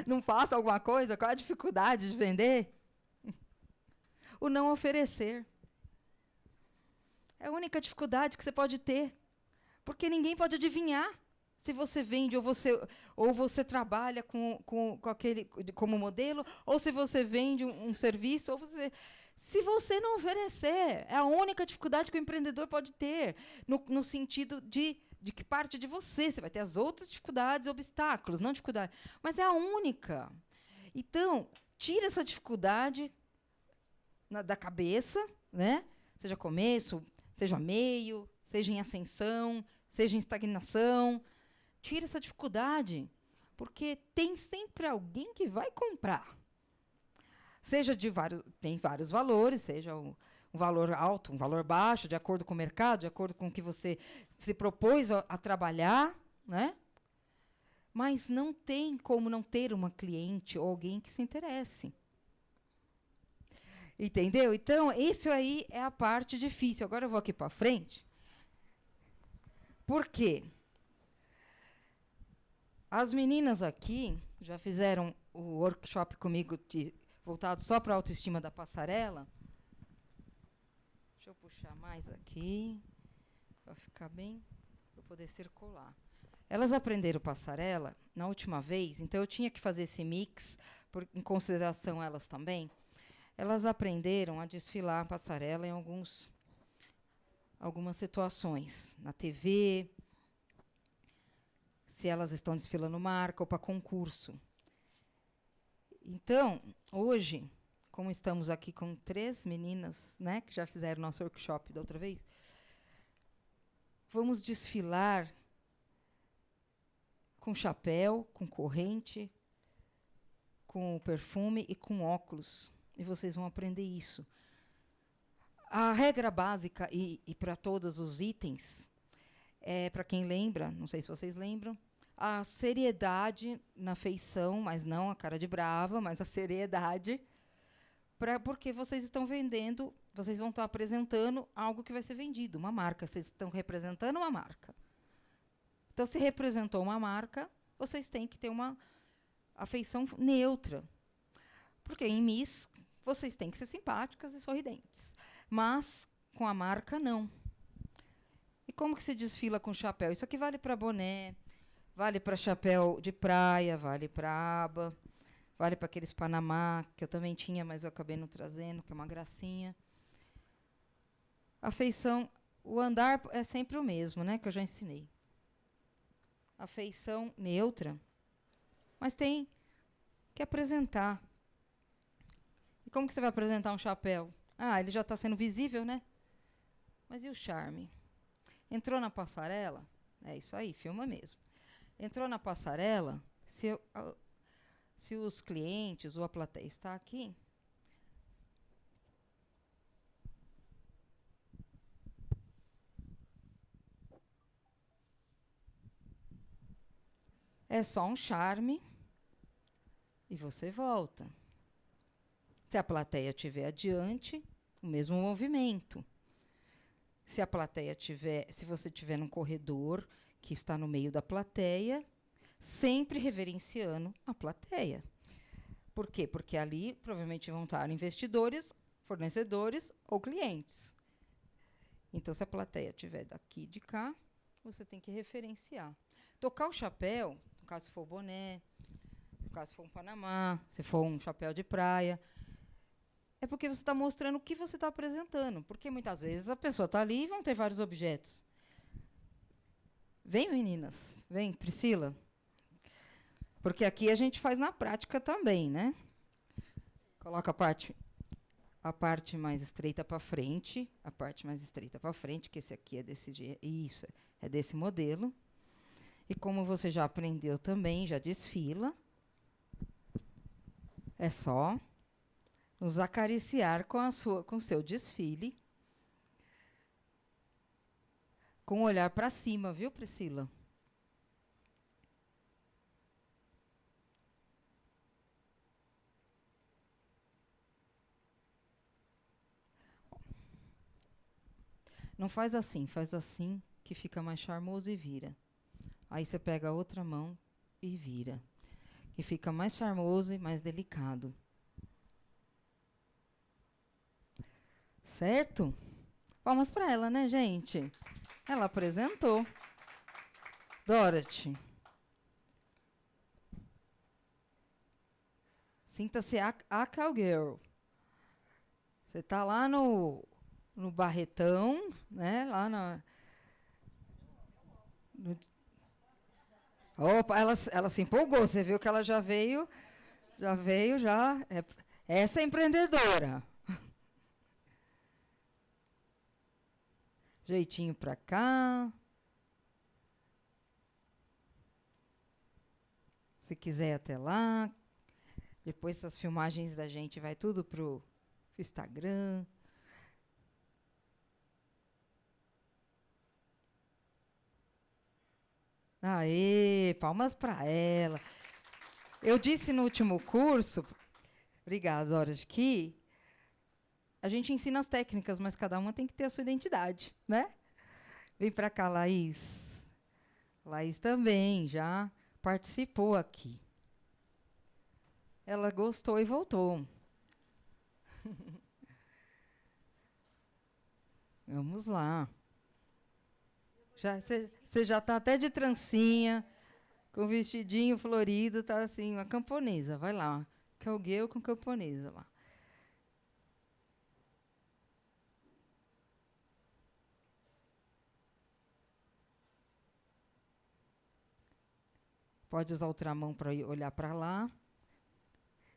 Não passa alguma coisa? Qual a dificuldade de vender? O não oferecer. É a única dificuldade que você pode ter. Porque ninguém pode adivinhar se você vende ou você trabalha com aquele como modelo, ou se você vende um serviço, se você não oferecer. É a única dificuldade que o empreendedor pode ter, no sentido de que parte de você. Você vai ter as outras dificuldades, obstáculos, não dificuldade, mas é a única. Então, tira essa dificuldade da cabeça, né? Seja começo, seja meio, seja em ascensão, seja em estagnação. Tira essa dificuldade, porque tem sempre alguém que vai comprar. Seja tem vários valores, seja um valor alto, um valor baixo, de acordo com o mercado, de acordo com o que você se propôs a trabalhar, né? Mas não tem como não ter uma cliente ou alguém que se interesse. Entendeu? Então, isso aí é a parte difícil. Agora eu vou aqui para frente. Por quê? As meninas aqui já fizeram o workshop comigo voltado só para a autoestima da passarela. Deixa eu puxar mais aqui, para ficar bem, para poder circular. Elas aprenderam passarela na última vez, então eu tinha que fazer esse mix, em consideração elas também. Elas aprenderam a desfilar a passarela em algumas situações, na TV, se elas estão desfilando marca ou para concurso. Então, hoje, como estamos aqui com 3 meninas, né, que já fizeram nosso workshop da outra vez, vamos desfilar com chapéu, com corrente, com perfume e com óculos. E vocês vão aprender isso. A regra básica, e para todos os itens, para quem lembra, não sei se vocês lembram, a seriedade na feição, mas não a cara de brava, mas a seriedade, porque vocês estão vendendo, vocês vão estar apresentando algo que vai ser vendido, uma marca. Vocês estão representando uma marca. Então, se representou uma marca, vocês têm que ter uma afeição neutra. Porque em Miss, vocês têm que ser simpáticas e sorridentes. Mas, com a marca, não. E como que se desfila com chapéu? Isso aqui vale para boné, vale para chapéu de praia, vale para aba, vale para aqueles Panamá, que eu também tinha, mas eu acabei não trazendo, que é uma gracinha. A feição, o andar é sempre o mesmo, né, que eu já ensinei. A feição neutra, mas tem que apresentar. E como que você vai apresentar um chapéu? Ele já está sendo visível, né? Mas e o charme? Entrou na passarela? É isso aí, filma mesmo. Entrou na passarela, se os clientes ou a plateia está aqui, é só um charme e você volta. Se a plateia estiver adiante, o mesmo movimento. Se você estiver num corredor que está no meio da plateia, sempre reverenciando a plateia. Por quê? Porque ali provavelmente vão estar investidores, fornecedores ou clientes. Então, se a plateia estiver daqui de cá, você tem que referenciar. Tocar o chapéu, no caso for boné, no caso for um Panamá, se for um chapéu de praia, é porque você está mostrando o que você está apresentando. Porque muitas vezes a pessoa está ali e vão ter vários objetos. Vem, meninas. Vem, Priscila. Porque aqui a gente faz na prática também, né? Coloca a parte mais estreita para frente, a parte mais estreita para frente, que esse aqui é desse jeito. Isso, é desse modelo. E como você já aprendeu também, já desfila, é só nos acariciar com o seu desfile, com o olhar para cima, viu, Priscila? Não faz assim que fica mais charmoso e vira. Aí você pega a outra mão e vira, que fica mais charmoso e mais delicado. Certo? Palmas para ela, né, gente? Ela apresentou. Dorothy. Sinta-se a cowgirl. Você está lá no Barretão, né? Lá Opa, ela se empolgou. Você viu que ela já veio. Essa é empreendedora. Jeitinho para cá. Se quiser até lá. Depois essas filmagens da gente vai tudo pro Instagram. Aê, palmas para ela. Eu disse no último curso, obrigada, Dorothy, que a gente ensina as técnicas, mas cada uma tem que ter a sua identidade, né? Vem para cá, Laís. Laís também, já participou aqui. Ela gostou e voltou. Vamos lá. Você já está até de trancinha, com vestidinho florido, tá assim, uma camponesa. Vai lá. Calgueu com camponesa lá. Pode usar outra mão para olhar para lá.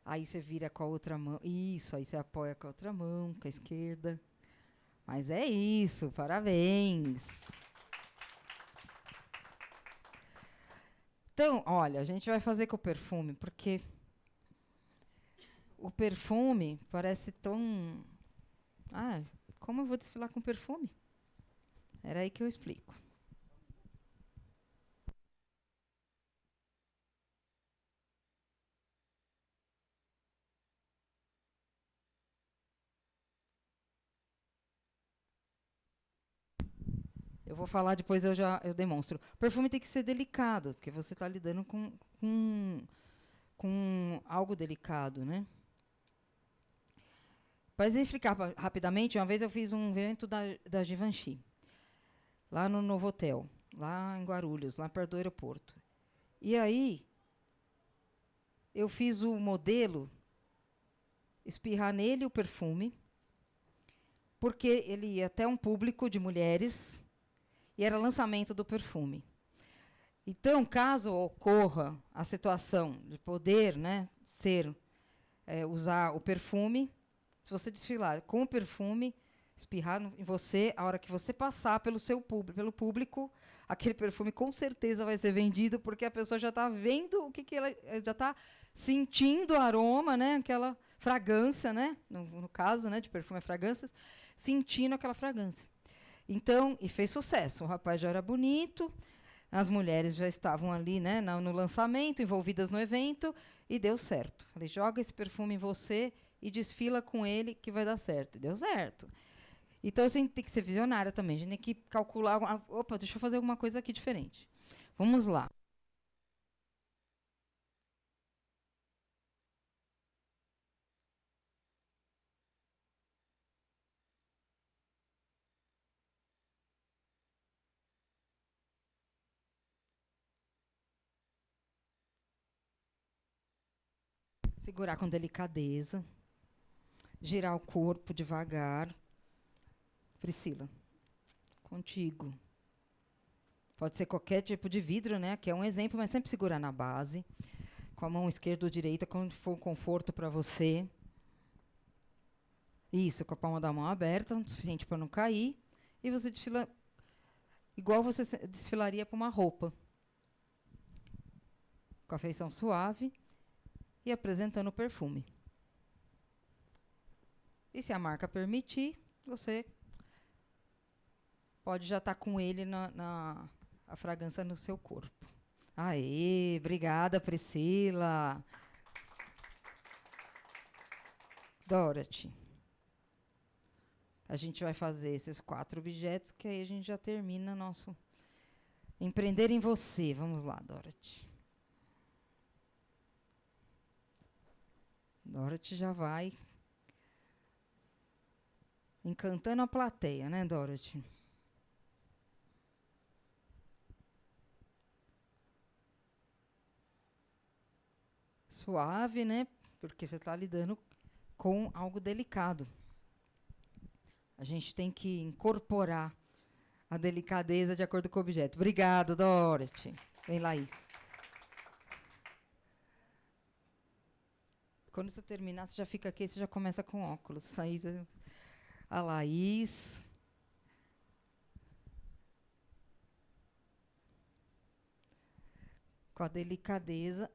Aí você vira com a outra mão. Isso, aí você apoia com a outra mão, com a esquerda. Mas é isso, parabéns. Então, olha, a gente vai fazer com o perfume, porque o perfume parece tão... Ah, como eu vou desfilar com perfume? Era aí que eu explico. Eu vou falar, depois eu demonstro. O perfume tem que ser delicado, porque você está lidando com algo delicado, né? Para explicar rapidamente, uma vez eu fiz um evento da Givenchy, lá no Novo Hotel, lá em Guarulhos, lá perto do aeroporto. E aí, eu fiz o modelo espirrar nele o perfume, porque ele ia até um público de mulheres e era lançamento do perfume. Então, caso ocorra a situação de poder, né, usar o perfume, se você desfilar com o perfume, espirrar em você, a hora que você passar pelo público, aquele perfume com certeza vai ser vendido, porque a pessoa já está vendo que ela já está sentindo o aroma, né, aquela fragrância, né, no caso, né, de perfume é fragrâncias, sentindo aquela fragrância. Então, e fez sucesso. O rapaz já era bonito, as mulheres já estavam ali, né, no lançamento, envolvidas no evento, e deu certo. Falei, joga esse perfume em você e desfila com ele que vai dar certo. E deu certo. Então, você tem que ser visionária também. A gente tem que calcular... Opa, deixa eu fazer alguma coisa aqui diferente. Vamos lá. Segurar com delicadeza. Girar o corpo devagar. Priscila, contigo. Pode ser qualquer tipo de vidro, né? Que é um exemplo, mas sempre segurar na base. Com a mão esquerda ou direita, quando for um conforto para você. Isso, com a palma da mão aberta, o suficiente para não cair. E você desfila igual você desfilaria para uma roupa. Com a feição suave e apresentando o perfume. E se a marca permitir, você pode já estar com ele a fragrância no seu corpo. Aê, obrigada, Priscila. Dorothy. A gente vai fazer esses 4 objetos, que aí a gente já termina nosso empreender em você. Vamos lá, Dorothy. Dorothy já vai encantando a plateia, né, Dorothy? Suave, né? Porque você está lidando com algo delicado. A gente tem que incorporar a delicadeza de acordo com o objeto. Obrigado, Dorothy. Vem, Laís. Quando você terminar, você já fica aqui, você já começa com óculos. Aí, a Laís. Com a delicadeza.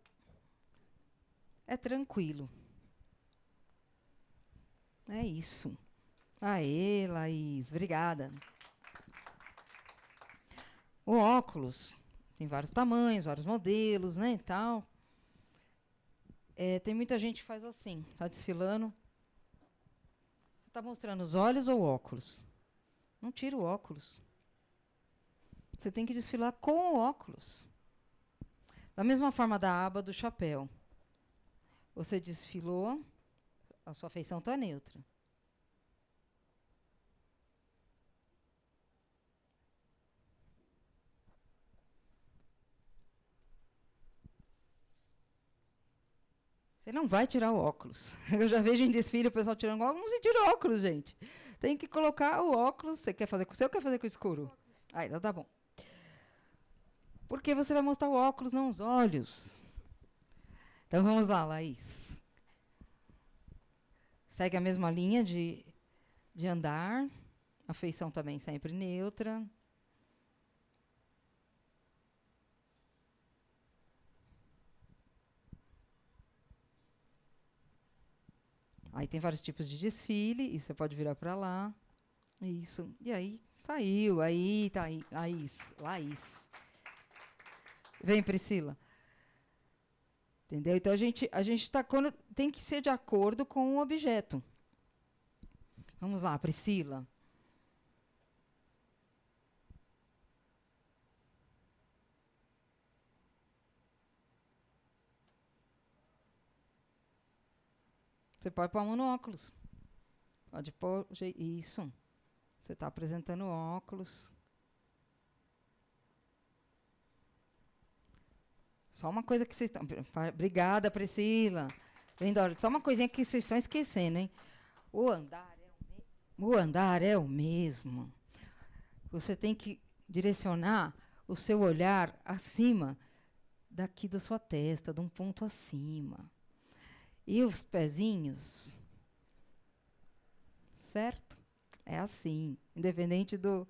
É tranquilo. É isso. Aê, Laís. Obrigada. O óculos tem vários tamanhos, vários modelos, né, e tal. Tem muita gente que faz assim, tá desfilando. Você está mostrando os olhos ou o óculos? Não tira o óculos. Você tem que desfilar com o óculos. Da mesma forma da aba do chapéu. Você desfilou, a sua feição está neutra. Você não vai tirar o óculos. Eu já vejo em desfile o pessoal tirando óculos. Não se tira o óculos, gente. Tem que colocar o óculos. Você quer fazer com o seu ou quer fazer com o escuro? Ah, então tá bom. Porque você vai mostrar o óculos, não os olhos. Então vamos lá, Laís. Segue a mesma linha de andar. A feição também sempre neutra. Aí tem vários tipos de desfile, e você pode virar para lá. Isso. E aí, saiu. Aí, tá aí. Laís. Vem, Priscila. Entendeu? Então, a gente tá tem que ser de acordo com o objeto. Vamos lá, Priscila. Você pode pôr a mão no óculos. Pode pôr. Isso. Você está apresentando óculos. Só uma coisa que vocês estão. Obrigada, Priscila. Vem, Dora. Só uma coisinha que vocês estão esquecendo, hein? O andar é o mesmo. Você tem que direcionar o seu olhar acima daqui da sua testa, de um ponto acima. E os pezinhos, certo? É assim, independente do.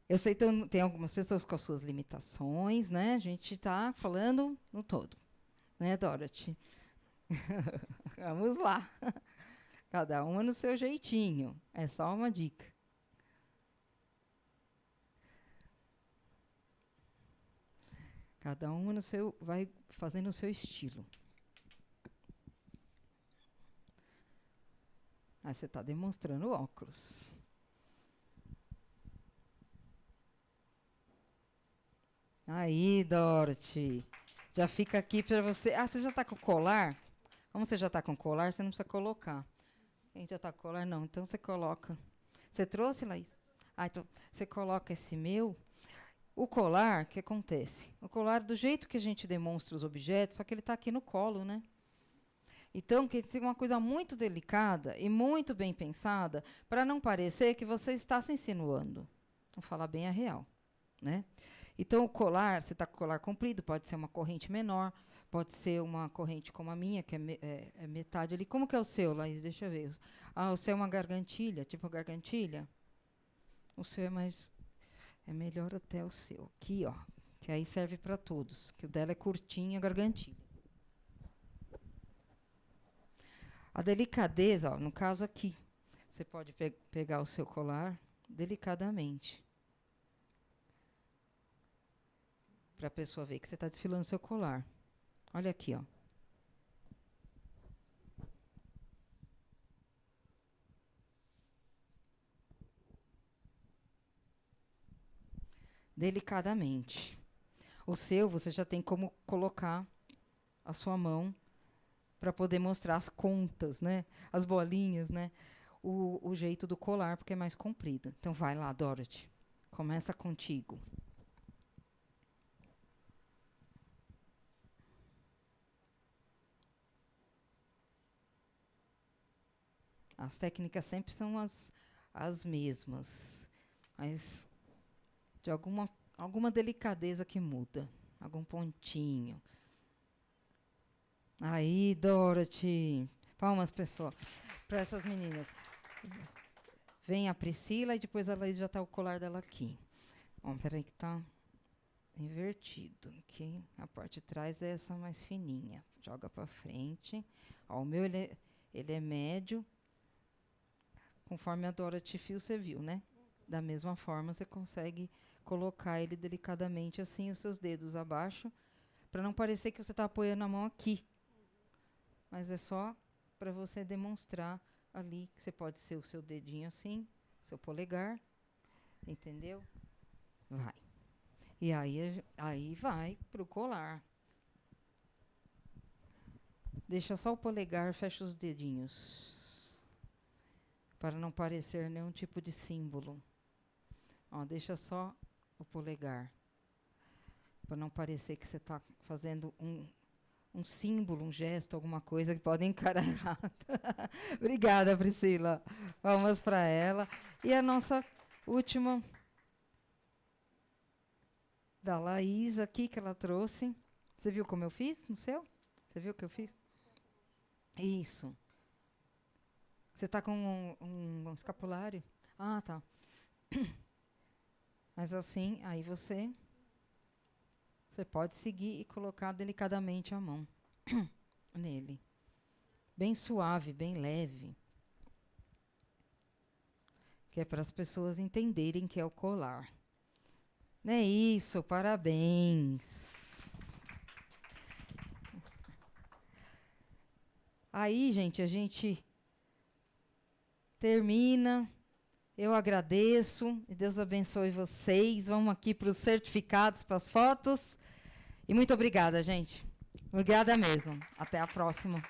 Eu sei que tem algumas pessoas com as suas limitações, né? A gente está falando no todo, né, Dorothy? Vamos lá. Cada uma no seu jeitinho. É só uma dica. Cada uma no seu, vai fazendo o seu estilo. Aí você está demonstrando óculos. Aí, Dorothy. Já fica aqui para você. Ah, você já está com colar? Como você já está com colar, você não precisa colocar. Quem já está com colar, não. Então você coloca. Você trouxe, Laís? Ah, então você coloca esse meu. O colar, o que acontece? O colar, do jeito que a gente demonstra os objetos, só que ele está aqui no colo, né? Então, que tem uma coisa muito delicada e muito bem pensada para não parecer que você está se insinuando. Vou falar bem a real, né? Então, o colar, você está com o colar comprido, pode ser uma corrente menor, pode ser uma corrente como a minha, que é metade ali. Como que é o seu, Laís? Deixa eu ver. Ah, o seu é uma gargantilha, tipo gargantilha? O seu é mais... É melhor até o seu. Aqui, ó. Que aí serve para todos. Que o dela é curtinha, gargantilha. A delicadeza, ó, no caso aqui, você pode pegar o seu colar delicadamente. Para a pessoa ver que você está desfilando seu colar. Olha aqui, ó. Delicadamente. O seu, você já tem como colocar a sua mão para poder mostrar as contas, né? As bolinhas, né? O jeito do colar, porque é mais comprido. Então vai lá, Dorothy. Começa contigo. As técnicas sempre são as mesmas, mas de alguma delicadeza que muda, algum pontinho. Aí, Dorothy. Palmas, pessoal, para essas meninas. Vem a Priscila e depois a Laís já está o colar dela aqui. Bom, peraí que tá invertido. Aqui, a parte de trás é essa mais fininha. Joga para frente. Ó, o meu ele é médio, conforme a Dorothy Fio você viu, né? Da mesma forma, você consegue colocar ele delicadamente assim, os seus dedos abaixo, para não parecer que você está apoiando a mão aqui. Mas é só para você demonstrar ali que você pode ser o seu dedinho assim, seu polegar, entendeu? Vai. E aí vai pro colar. Deixa só o polegar, fecha os dedinhos. Para não parecer nenhum tipo de símbolo. Ó, deixa só o polegar. Para não parecer que você está fazendo um símbolo, um gesto, alguma coisa que pode encarar errado. Obrigada, Priscila. Vamos para ela. E a nossa última, da Laís aqui, que ela trouxe. Você viu como eu fiz no seu? Você viu o que eu fiz? Isso. Você está com um escapulário? Ah, tá. Mas assim, aí você pode seguir e colocar delicadamente a mão nele. Bem suave, bem leve. Que é para as pessoas entenderem que é o colar. É isso, parabéns. Aí, gente, a gente termina. Eu agradeço e Deus abençoe vocês. Vamos aqui para os certificados, para as fotos. E muito obrigada, gente. Obrigada mesmo. Até a próxima.